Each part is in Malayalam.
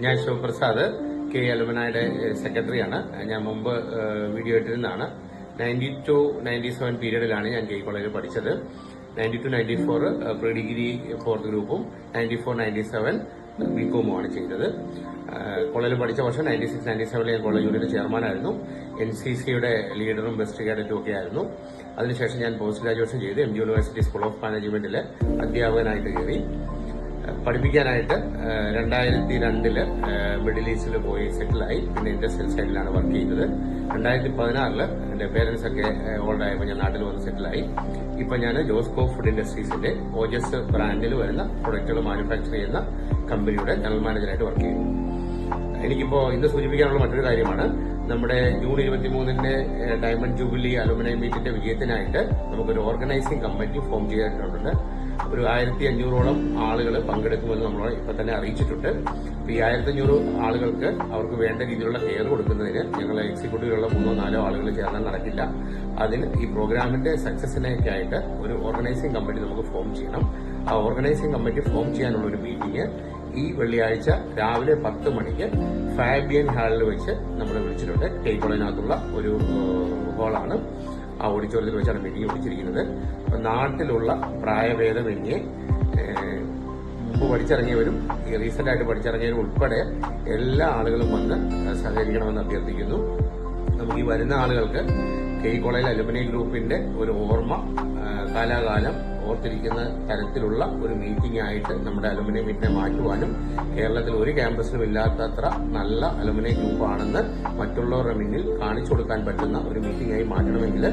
ഞാൻ ശിവപ്രസാദ് കെ അലുമിനയുടെ സെക്രട്ടറിയാണ്. ഞാൻ മുമ്പ് വീഡിയോ ഇട്ടിരുന്നതാണ്. 92-97 പീരീഡിലാണ് ഞാൻ കെ കോളേജിൽ പഠിച്ചത്. 92-94 പ്രീ ഡിഗ്രി 4th ഗ്രൂപ്പും 94-97 ബികോമുമാണ് ചെയ്തത്. കോളേജിൽ പഠിച്ച വർഷം 96-97 ഞാൻ കോളേജ് യൂണിയന്റെ ചെയർമാനായിരുന്നു. NCCയുടെ ലീഡറും ബെസ്റ്റ് കാഡറ്റും ഒക്കെ ആയിരുന്നു. അതിനുശേഷം ഞാൻ പോസ്റ്റ് ഗ്രാജുവേഷൻ ചെയ്ത് MG യൂണിവേഴ്സിറ്റി സ്കൂൾ ഓഫ് മാനേജ്മെന്റിലെ അധ്യാപകനായിട്ട് കയറി. പഠിപ്പിക്കാനായിട്ട് 2002 മിഡിൽ ഈസ്റ്റിൽ പോയി സെറ്റിലായി. പിന്നെ ഇൻഡസ്ട്രിയൽ സൈഡിലാണ് വർക്ക് ചെയ്യുന്നത്. 2016 എന്റെ പേരൻസ് ഒക്കെ ഓൾഡ് ആയപ്പോൾ ഞാൻ നാട്ടിൽ വന്ന് സെറ്റിലായി. ഇപ്പൊ ഞാൻ ജോസ്കോ ഫുഡ് ഇൻഡസ്ട്രീസിന്റെ ഓജസ് ബ്രാൻഡിൽ വരുന്ന പ്രൊഡക്റ്റുകൾ മാനുഫാക്ചർ ചെയ്യുന്ന കമ്പനിയുടെ ജനറൽ മാനേജറായിട്ട് വർക്ക് ചെയ്യുന്നു. എനിക്കിപ്പോ ഇന്ന് സൂചിപ്പിക്കാനുള്ള മറ്റൊരു കാര്യമാണ്, നമ്മുടെ ജൂൺ 23 ഡയമണ്ട് ജൂബിലി അലുമിനിയം മീറ്റിന്റെ വിജയത്തിനായിട്ട് നമുക്കൊരു ഓർഗനൈസിംഗ് കമ്മിറ്റി ഫോം ചെയ്തിട്ടുണ്ട്. ഒരു 1500ഓളം ആളുകൾ പങ്കെടുക്കുമെന്ന് നമ്മൾ ഇപ്പൊ തന്നെ അറിയിച്ചിട്ടുണ്ട്. ഈ 1500 ആളുകൾക്ക് അവർക്ക് വേണ്ട രീതിയിലുള്ള കെയർ കൊടുക്കുന്നതിന് ഞങ്ങൾ എക്സിക്യൂട്ടീവിലുള്ള 3-4 ആളുകൾ ചേർന്നാൽ നടക്കില്ല. അതിന് ഈ പ്രോഗ്രാമിന്റെ സക്സസിനൊക്കെ ആയിട്ട് ഒരു ഓർഗനൈസിംഗ് കമ്മിറ്റി നമുക്ക് ഫോം ചെയ്യണം. ആ ഓർഗനൈസിംഗ് കമ്മിറ്റി ഫോം ചെയ്യാനുള്ള ഒരു മീറ്റിംഗ് ഈ വെള്ളിയാഴ്ച രാവിലെ 10 മണിക്ക് ഫാബിയൻ ഹാളിൽ വെച്ച് നമ്മൾ വിളിച്ചിട്ടുണ്ട്. കെ കോളേജിനകത്തുള്ള ഒരു ഹാളാണ്. ആ ഓഡിറ്റോറിയത്തിൽ വെച്ചാണ് മീറ്റിംഗ് വിളിച്ചിരിക്കുന്നത്. അപ്പൊ നാട്ടിലുള്ള പ്രായഭേദമന്യേ മുമ്പ് പഠിച്ചിറങ്ങിയവരും ഈ റീസെന്റ് ആയിട്ട് പഠിച്ചിറങ്ങിയവരും ഉൾപ്പെടെ എല്ലാ ആളുകളും വന്ന് സഹകരിക്കണമെന്ന് അഭ്യർത്ഥിക്കുന്നു. നമുക്ക് ഈ വരുന്ന ആളുകൾക്ക് കെ കോളേജ് അലുമിനിയം ഗ്രൂപ്പിന്റെ ഒരു ഓർമ്മ കാലാകാലം ഓർത്തിരിക്കുന്ന തരത്തിലുള്ള ഒരു മീറ്റിംഗ് ആയിട്ട് നമ്മുടെ അലുമിനിയം മീറ്റിനെ മാറ്റുവാനും കേരളത്തിൽ ഒരു ക്യാമ്പസിലും ഇല്ലാത്തത്ര നല്ല അലുമിനിയം ഗ്രൂപ്പാണെന്ന് മറ്റുള്ളവരുടെ മുന്നിൽ കാണിച്ചു കൊടുക്കാൻ പറ്റുന്ന ഒരു മീറ്റിംഗ് ആയി മാറ്റണമെങ്കിൽ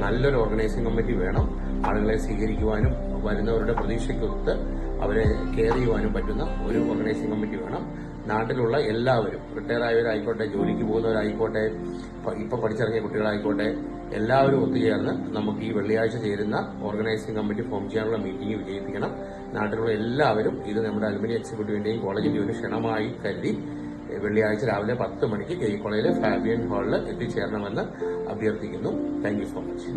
നല്ലൊരു ഓർഗനൈസിംഗ് കമ്മിറ്റി വേണം. ആളുകളെ സ്വീകരിക്കുവാനും വരുന്നവരുടെ പ്രതീക്ഷയ്ക്കൊത്ത് അവരെ കെയർ ചെയ്യുവാനും പറ്റുന്ന ഒരു ഓർഗനൈസിംഗ് കമ്മിറ്റി വേണം. നാട്ടിലുള്ള എല്ലാവരും, റിട്ടയർ ആയവരായിക്കോട്ടെ, ജോലിക്ക് പോകുന്നവരായിക്കോട്ടെ, ഇപ്പൊ പഠിച്ചിറങ്ങിയ കുട്ടികളായിക്കോട്ടെ, എല്ലാവരും ഒത്തുചേർന്ന് നമുക്ക് ഈ വെള്ളിയാഴ്ച ചേരുന്ന ഓർഗനൈസിംഗ് കമ്മിറ്റി ഫോം ചെയ്യാനുള്ള മീറ്റിംഗ് വിജയിപ്പിക്കണം. നാട്ടിലുള്ള എല്ലാവരും ഇത് നമ്മുടെ അലുമിനിയം എക്സിക്യൂട്ടീവിന്റെയും കോളേജിന്റെയും ഒരു ക്ഷണമായി കരുതി വെള്ളിയാഴ്ച രാവിലെ 10 മണിക്ക് കെ കോളേജിലെ ഫാബിയൻ ഹാളിൽ എത്തിച്ചേരണമെന്ന് അഭ്യർത്ഥിക്കുന്നു. Thank you so much.